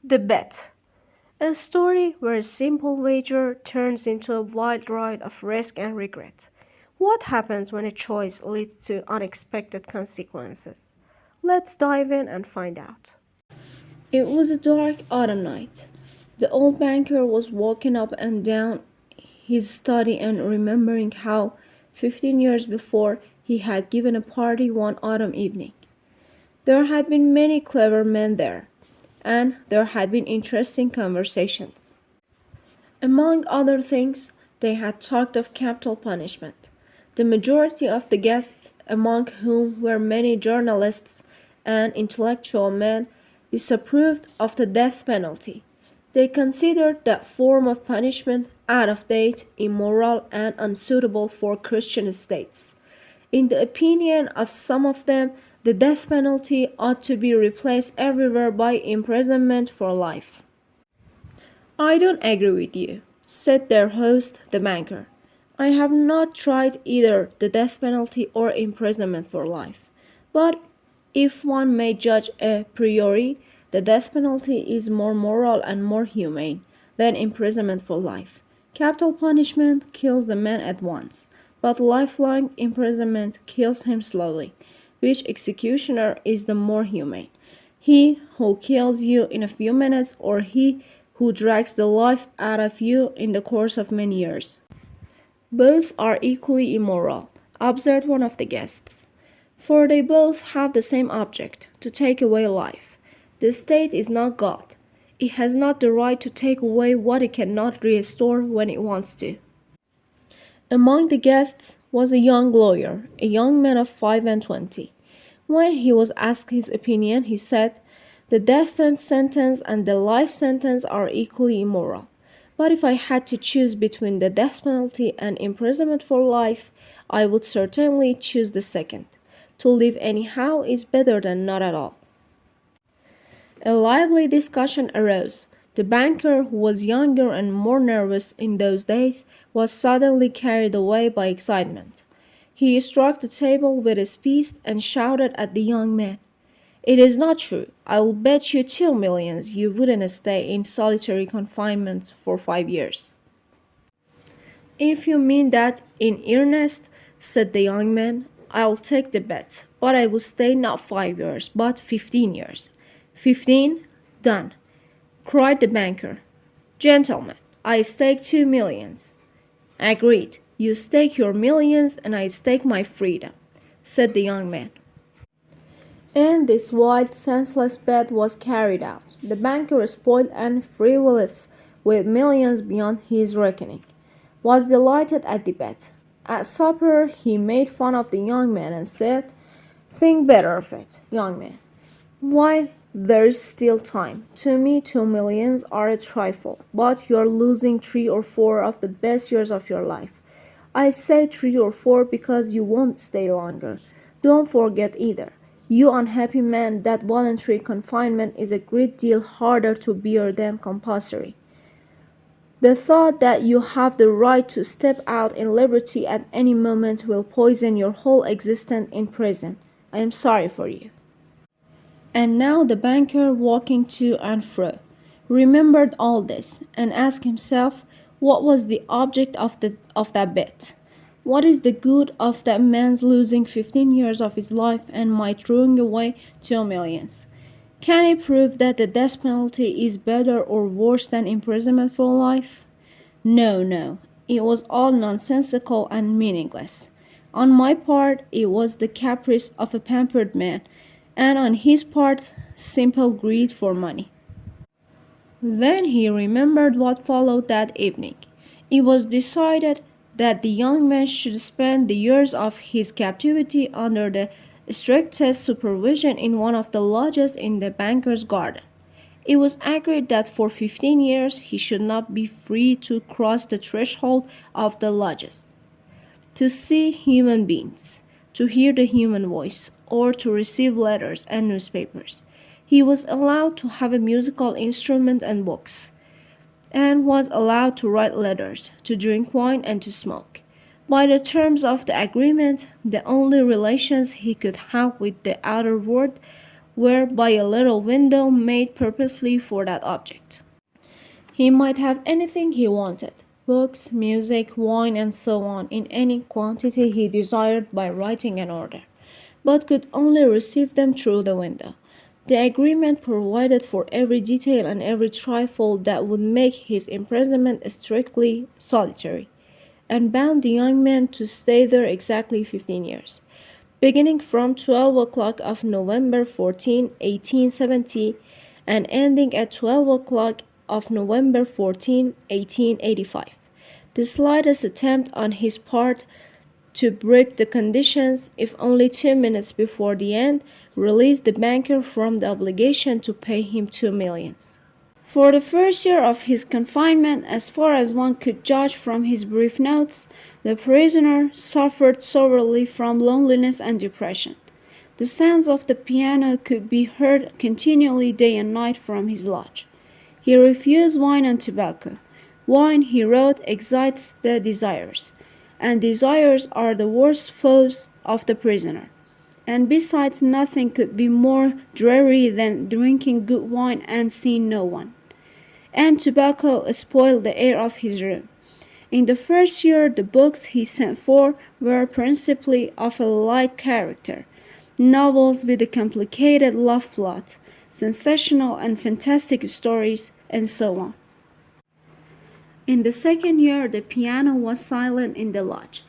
The Bet. A story where a simple wager turns into a wild ride of risk and regret. What happens when a choice leads to unexpected consequences? Let's dive in and find out. It was a dark autumn night. The old banker was walking up and down his study and remembering how, 15 years before, he had given a party one autumn evening. There had been many clever men there, and there had been interesting conversations. Among other things, they had talked of capital punishment. The majority of the guests, among whom were many journalists and intellectual men, disapproved of the death penalty. They considered that form of punishment out of date, immoral, and unsuitable for Christian states. In the opinion of some of them, the death penalty ought to be replaced everywhere by imprisonment for life. I don't agree with you, said their host, the banker. I have not tried either the death penalty or imprisonment for life. But if one may judge a priori, the death penalty is more moral and more humane than imprisonment for life. Capital punishment kills the man at once, but lifelong imprisonment kills him slowly. Which executioner is the more humane? He who kills you in a few minutes, or he who drags the life out of you in the course of many years? Both are equally immoral, observed one of the guests, for they both have the same object, to take away life. The state is not God. It has not the right to take away what it cannot restore when it wants to. Among the guests was a young lawyer, a young man of 25. When he was asked his opinion, he said, "The death sentence and the life sentence are equally immoral. But if I had to choose between the death penalty and imprisonment for life, I would certainly choose the second. To live anyhow is better than not at all." A lively discussion arose. The banker, who was younger and more nervous in those days, was suddenly carried away by excitement. He struck the table with his fist and shouted at the young man, "It is not true. I will bet you 2 millions you wouldn't stay in solitary confinement for 5 years." "If you mean that in earnest," said the young man, "I'll take the bet, but I will stay not 5 years, but 15 years." "15? Done," cried the banker. "Gentlemen, I stake 2 millions." "Agreed. You stake your millions, and I stake my freedom," said the young man. And this wild, senseless bet was carried out. The banker, spoiled and frivolous, with millions beyond his reckoning, was delighted at the bet. At supper, he made fun of the young man and said, "Think better of it, young man. While there's still time. To me, 2 millions are a trifle, but you're losing 3 or 4 of the best years of your life. I say 3 or 4 because you won't stay longer. Don't forget either, you unhappy man, that voluntary confinement is a great deal harder to bear than compulsory. The thought that you have the right to step out in liberty at any moment will poison your whole existence in prison. I am sorry for you." And now the banker, walking to and fro, remembered all this, and asked himself, what was the object of that bet? What is the good of that man's losing 15 years of his life and my throwing away 2 millions? Can he prove that the death penalty is better or worse than imprisonment for life? No, no, it was all nonsensical and meaningless. On my part, it was the caprice of a pampered man, and on his part, simple greed for money. Then he remembered what followed that evening. It was decided that the young man should spend the years of his captivity under the strictest supervision in one of the lodges in the banker's garden. It was agreed that for 15 years he should not be free to cross the threshold of the lodges, to see human beings, to hear the human voice, or to receive letters and newspapers. He was allowed to have a musical instrument and books, and was allowed to write letters, to drink wine, and to smoke. By the terms of the agreement, the only relations he could have with the outer world were by a little window made purposely for that object. He might have anything he wanted: books, music, wine, and so on, in any quantity he desired by writing an order, but could only receive them through the window. The agreement provided for every detail and every trifle that would make his imprisonment strictly solitary, and bound the young man to stay there exactly 15 years, beginning from 12 o'clock of November 14, 1870, and ending at 12 o'clock of November 14, 1885. The slightest attempt on his part to break the conditions, if only 2 minutes before the end, released the banker from the obligation to pay him 2 millions. For the first year of his confinement, as far as one could judge from his brief notes, the prisoner suffered severely from loneliness and depression. The sounds of the piano could be heard continually day and night from his lodge. He refused wine and tobacco. Wine, he wrote, excites the desires, and desires are the worst foes of the prisoner. And besides, nothing could be more dreary than drinking good wine and seeing no one. And tobacco spoiled the air of his room. In the first year, the books he sent for were principally of a light character, novels with a complicated love plot, sensational and fantastic stories, and so on. In the second year, the piano was silent in the lodge,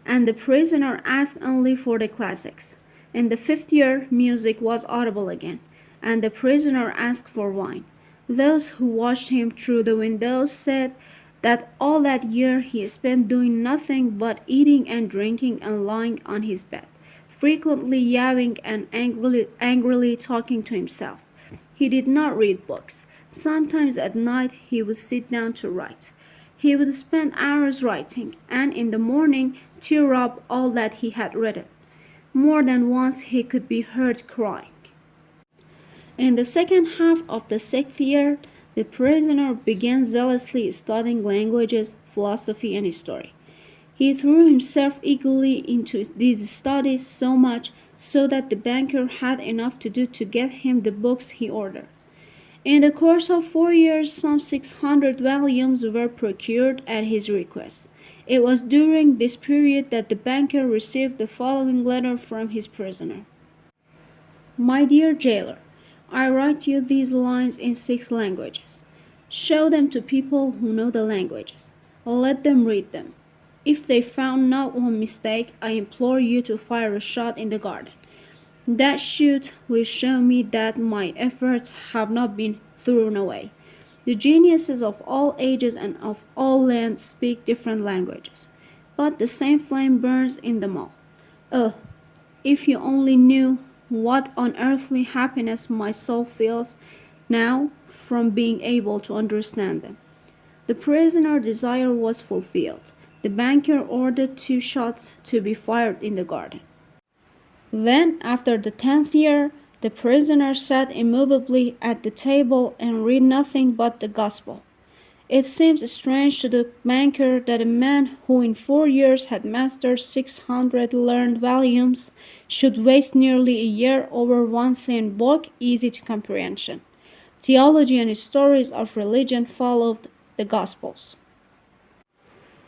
and the prisoner asked only for the classics. In the fifth year, music was audible again, and the prisoner asked for wine. Those who watched him through the windows said that all that year he spent doing nothing but eating and drinking and lying on his bed, frequently yawning and angrily talking to himself. He did not read books. Sometimes at night he would sit down to write. He would spend hours writing, and in the morning tear up all that he had written. More than once he could be heard crying. In the second half of the sixth year, the prisoner began zealously studying languages, philosophy, and history. He threw himself eagerly into these studies so much so that the banker had enough to do to get him the books he ordered. In the course of 4 years, some 600 volumes were procured at his request. It was during this period that the banker received the following letter from his prisoner. My dear jailer, I write you these lines in 6 languages. Show them to people who know the languages. Let them read them. If they found not one mistake, I implore you to fire a shot in the garden. That shoot will show me that my efforts have not been thrown away. The geniuses of all ages and of all lands speak different languages, but the same flame burns in them all. Oh, if you only knew what unearthly happiness my soul feels now from being able to understand them. The prisoner's desire was fulfilled. The banker ordered 2 shots to be fired in the garden. Then, after the 10th year, the prisoner sat immovably at the table and read nothing but the gospel. It seems strange to the banker that a man who in 4 years had mastered 600 learned volumes should waste nearly a year over one thin book easy to comprehension. Theology and stories of religion followed the Gospels.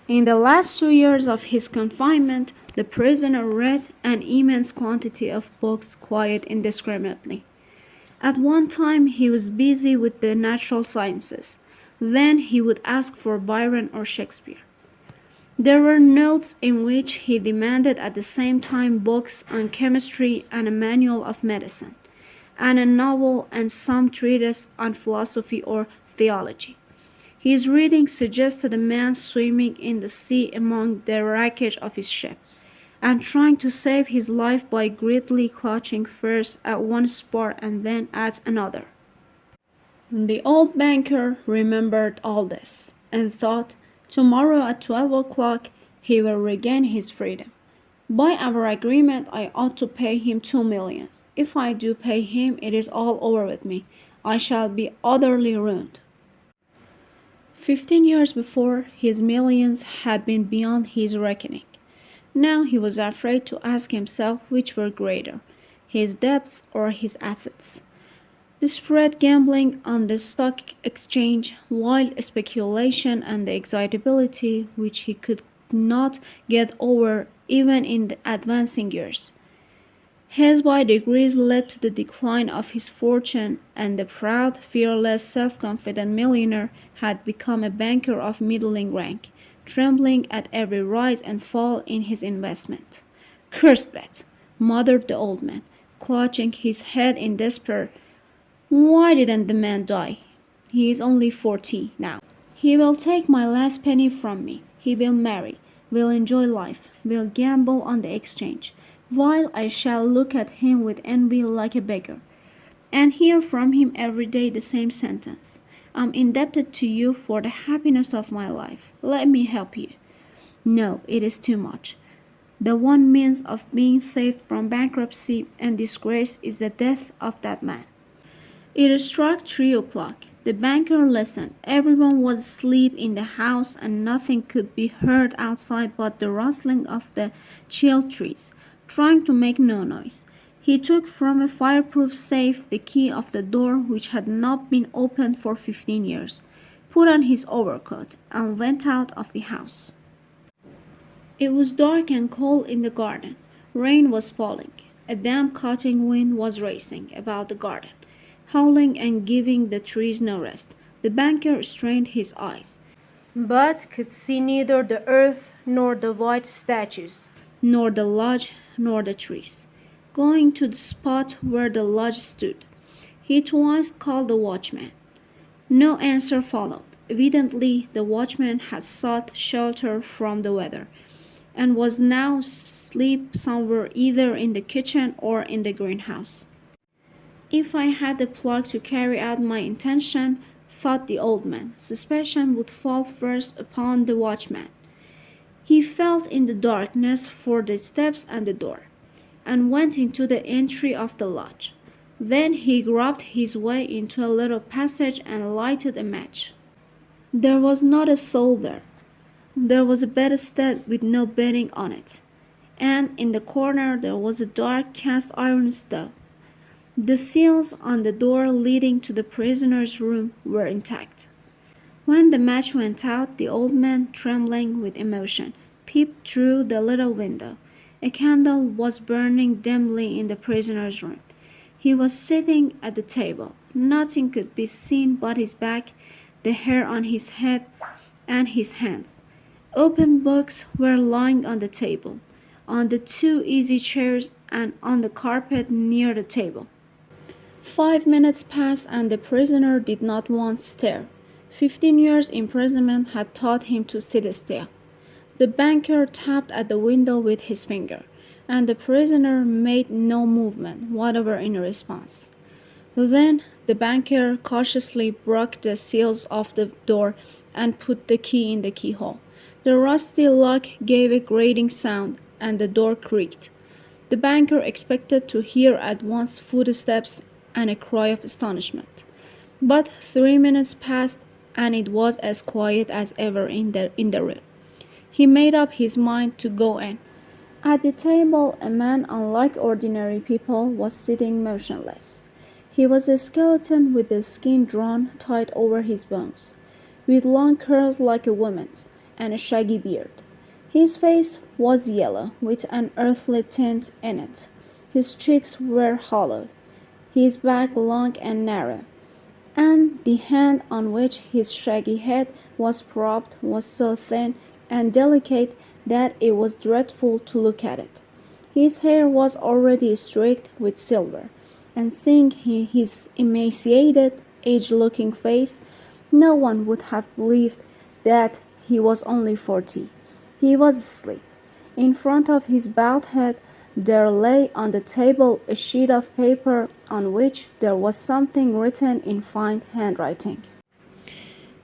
In the last 2 years of his confinement, the prisoner read an immense quantity of books quite indiscriminately. At one time he was busy with the natural sciences. Then he would ask for Byron or Shakespeare. There were notes in which he demanded at the same time books on chemistry and a manual of medicine, and a novel and some treatise on philosophy or theology. His reading suggested a man swimming in the sea among the wreckage of his ship, and trying to save his life by greedily clutching first at one spar and then at another. The old banker remembered all this, and thought, tomorrow at 12 o'clock he will regain his freedom. By our agreement I ought to pay him 2 millions. If I do pay him, it is all over with me. I shall be utterly ruined. 15 years before, his millions had been beyond his reckoning. Now he was afraid to ask himself which were greater, his debts or his assets. The spread gambling on the stock exchange, wild speculation, and the excitability which he could not get over even in the advancing years has by degrees led to the decline of his fortune, and the proud, fearless, self-confident millionaire had become a banker of middling rank, trembling at every rise and fall in his investment. "Cursed bet!" muttered the old man, clutching his head in despair. "Why didn't the man die? He is only 40 now. He will take my last penny from me. He will marry, will enjoy life, will gamble on the exchange, while I shall look at him with envy like a beggar, and hear from him every day the same sentence. I'm indebted to you for the happiness of my life. Let me help you." No, it is too much. The one means of being saved from bankruptcy and disgrace is the death of that man. It struck 3 o'clock. The banker listened. Everyone was asleep in the house, and nothing could be heard outside but the rustling of the chill trees, trying to make no noise. He took from a fireproof safe the key of the door which had not been opened for 15 years, put on his overcoat, and went out of the house. It was dark and cold in the garden. Rain was falling. A damp cutting wind was racing about the garden, howling and giving the trees no rest. The banker strained his eyes, but could see neither the earth nor the white statues. nor the lodge nor the trees. Going to the spot where the lodge stood, he twice called the watchman. No answer followed. Evidently, the watchman had sought shelter from the weather, and was now asleep somewhere either in the kitchen or in the greenhouse. If I had the pluck to carry out my intention, thought the old man, suspicion would fall first upon the watchman. He felt in the darkness for the steps and the door, and went into the entry of the lodge. Then he groped his way into a little passage and lighted a match. There was not a soul there. There was a bedstead with no bedding on it, and in the corner there was a dark cast iron stove. The seals on the door leading to the prisoner's room were intact. When the match went out, the old man, trembling with emotion, peeped through the little window. A candle was burning dimly in the prisoner's room. He was sitting at the table. Nothing could be seen but his back, the hair on his head, and his hands. Open books were lying on the table, on the 2 easy chairs, and on the carpet near the table. 5 minutes passed, and the prisoner did not once stir. 15 years' imprisonment had taught him to sit still. The banker tapped at the window with his finger, and the prisoner made no movement whatever in response. Then the banker cautiously broke the seals of the door and put the key in the keyhole. The rusty lock gave a grating sound, and the door creaked. The banker expected to hear at once footsteps and a cry of astonishment. But 3 minutes passed, and it was as quiet as ever in the room. He made up his mind to go in. At the table, a man, unlike ordinary people, was sitting motionless. He was a skeleton with the skin drawn tight over his bones, with long curls like a woman's, and a shaggy beard. His face was yellow, with an earthly tint in it. His cheeks were hollow, his back long and narrow, and the hand on which his shaggy head was propped was so thin and delicate that it was dreadful to look at it. His hair was already streaked with silver, and seeing his emaciated, aged-looking face, no one would have believed that he was only 40. He was asleep. In front of his bowed head there lay on the table a sheet of paper on which there was something written in fine handwriting.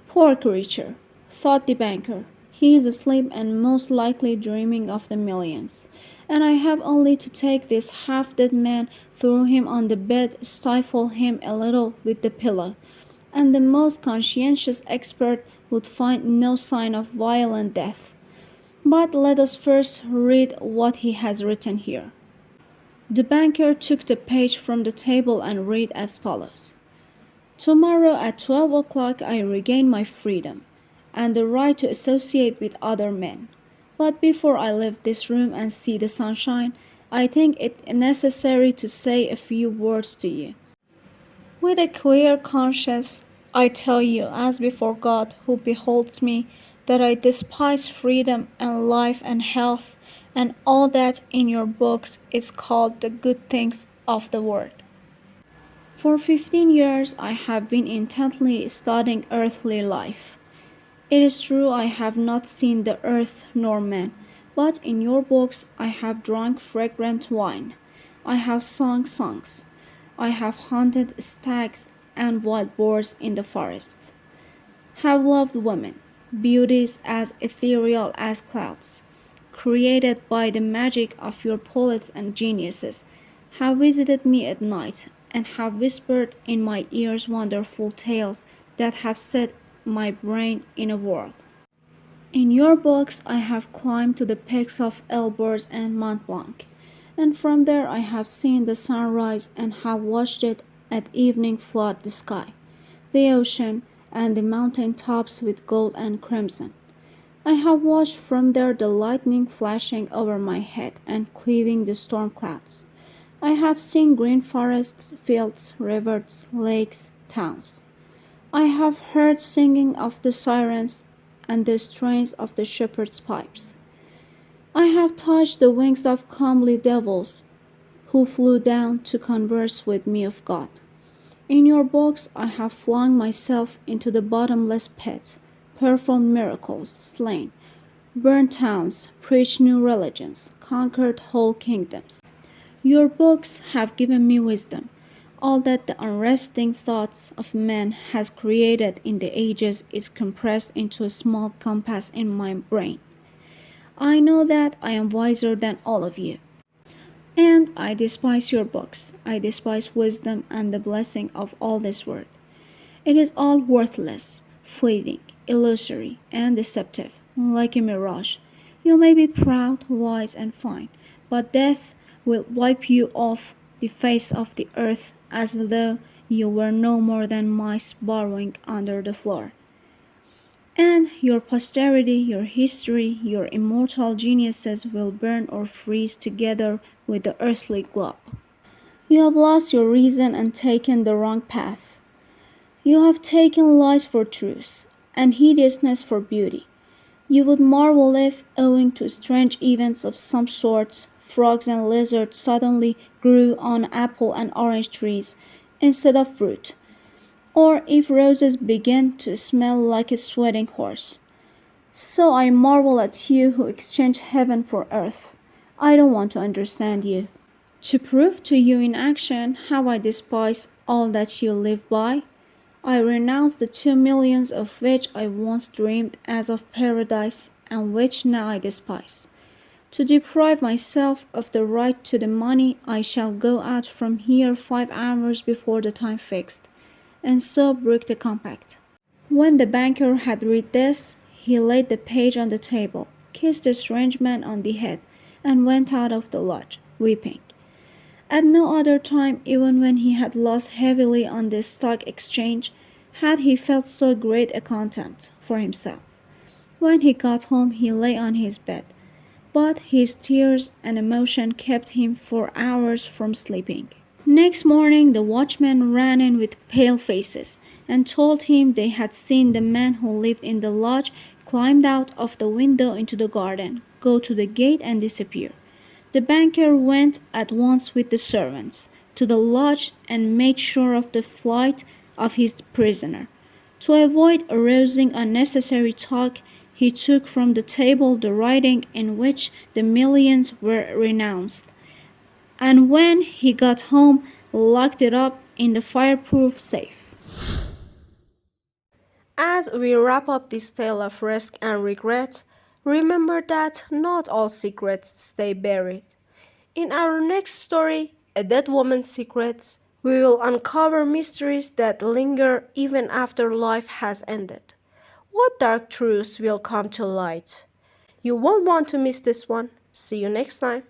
"Poor creature," thought the banker. "He is asleep and most likely dreaming of the millions, and I have only to take this half-dead man, throw him on the bed, stifle him a little with the pillow, and the most conscientious expert would find no sign of violent death. But let us first read what he has written here." The banker took the page from the table and read as follows: Tomorrow at 12 o'clock I regain my freedom and the right to associate with other men. But before I leave this room and see the sunshine, I think it necessary to say a few words to you. With a clear conscience, I tell you, as before God who beholds me, that I despise freedom and life and health and all that in your books is called the good things of the world. For 15 years I have been intently studying earthly life. It is true I have not seen the earth nor man, but in your books I have drunk fragrant wine. I have sung songs. I have hunted stags and wild boars in the forest. Have loved women, beauties as ethereal as clouds, created by the magic of your poets and geniuses, have visited me at night, and have whispered in my ears wonderful tales that have set my brain in a whirl. In your books I have climbed to the peaks of Elburz and Mont Blanc, and from there I have seen the sunrise and have watched it at evening flood the sky, the ocean, and the mountain tops with gold and crimson. I have watched from there the lightning flashing over my head and cleaving the storm clouds. I have seen green forests, fields, rivers, lakes, towns. I have heard singing of the sirens and the strains of the shepherds' pipes. I have touched the wings of comely devils who flew down to converse with me of God. In your books I have flung myself into the bottomless pit, performed miracles, slain, burned towns, preached new religions, conquered whole kingdoms. Your books have given me wisdom. All that the unresting thoughts of man has created in the ages is compressed into a small compass in my brain. I know that I am wiser than all of you. And I despise your books. I despise wisdom and the blessing of all this world. It is all worthless, fleeting, illusory, and deceptive, like a mirage. You may be proud, wise, and fine, but death will wipe you off the face of the earth as though you were no more than mice burrowing under the floor. And your posterity, your history, your immortal geniuses will burn or freeze together with the earthly globe. You have lost your reason and taken the wrong path. You have taken lies for truth, and hideousness for beauty. You would marvel if, owing to strange events of some sorts, frogs and lizards suddenly grew on apple and orange trees instead of fruit, or if roses began to smell like a sweating horse. So I marvel at you who exchange heaven for earth. I don't want to understand you. To prove to you in action how I despise all that you live by, I renounce the 2 millions of which I once dreamed as of paradise and which now I despise. To deprive myself of the right to the money, I shall go out from here 5 hours before the time fixed, and so break the compact. When the banker had read this, he laid the page on the table, kissed the strange man on the head, and went out of the lodge, weeping. At no other time, even when he had lost heavily on the stock exchange, had he felt so great a contempt for himself. When he got home, he lay on his bed, but his tears and emotion kept him for hours from sleeping. Next morning, the watchmen ran in with pale faces and told him they had seen the man who lived in the lodge climb out of the window into the garden, go to the gate, and disappear. The banker went at once with the servants to the lodge and made sure of the flight of his prisoner. To avoid arousing unnecessary talk, he took from the table the writing in which the millions were renounced, and when he got home, locked it up in the fireproof safe. As we wrap up this tale of risk and regret, remember that not all secrets stay buried. In our next story, A Dead Woman's Secrets, we will uncover mysteries that linger even after life has ended. What dark truths will come to light? You won't want to miss this one. See you next time.